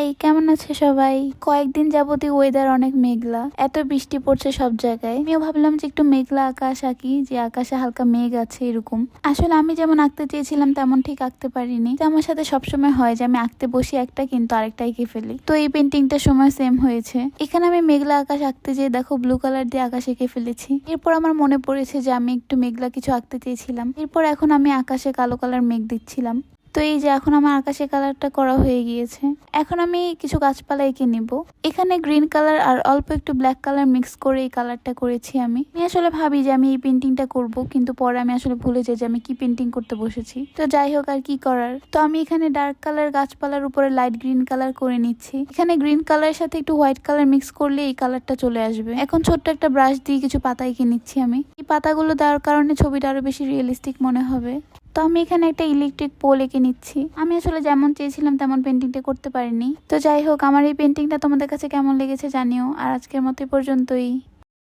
High, কেমন আছে সবাই? কয়েকদিন যাবতীয় ওয়েদার অনেক মেঘলা, এত বৃষ্টি পড়ছে সব জায়গায়। আমিও ভাবলাম যে একটু মেঘলা আকাশ আঁকি, যে আকাশে হালকা মেঘ আছে এরকম। আসলে আমি যেমন আঁকতে চেয়েছিলাম তেমন ঠিক আঁকতে পারিনি। তো আমার সাথে সবসময় হয় যে আমি আঁকতে বসি একটা, কিন্তু আরেকটা এঁকে ফেলি। তো এই পেন্টিংটার সময় সেম হয়েছে। এখানে আমি মেঘলা আকাশ আঁকতে যেয়ে দেখো ব্লু কালার দিয়ে আকাশ এঁকে ফেলেছি। এরপর আমার মনে পড়েছে যে আমি একটু মেঘলা কিছু আঁকতে চেয়েছিলাম। এরপর এখন আমি আকাশে কালো কালার মেঘ দিচ্ছিলাম। তো এই যে এখন আমার আকাশে কালারটা করা হয়ে গিয়েছে। এখন আমি কিছু গাছপালা এঁকে নিব। এখানে গ্রিন কালার আর অল্প একটু ব্ল্যাক কালার মিক্স করে এই কালারটা করেছি আমি আসলে ভাবি যে আমি এই পেন্টিংটা করব, কিন্তু পরে আমি আসলে ভুলে যাই যে আমি কি পেন্টিং করতে বসেছি। তো যাই হোক, আর কি করার। তো আমি এখানে ডার্ক কালার গাছপালার উপরে লাইট গ্রিন কালার করে নিচ্ছি। এখানে গ্রিন কালারের সাথে একটু হোয়াইট কালার মিক্স করলে এই কালারটা চলে আসবে। এখন ছোট্ট একটা ব্রাশ দিয়ে কিছু পাতা এঁকে নিচ্ছি আমি। এই পাতাগুলো দেওয়ার কারণে ছবিটা আরো বেশি রিয়েলিস্টিক মনে হবে। তো আমি এখানে একটা ইলেকট্রিক পোল এঁকে নিচ্ছি। আমি আসলে যেমন চেয়েছিলাম তেমন পেন্টিংটা করতে পারিনি। তো যাই হোক, আমার এই পেন্টিংটা তোমাদের কাছে কেমন লেগেছে জানিও। আর আজকের মতো পর্যন্তই।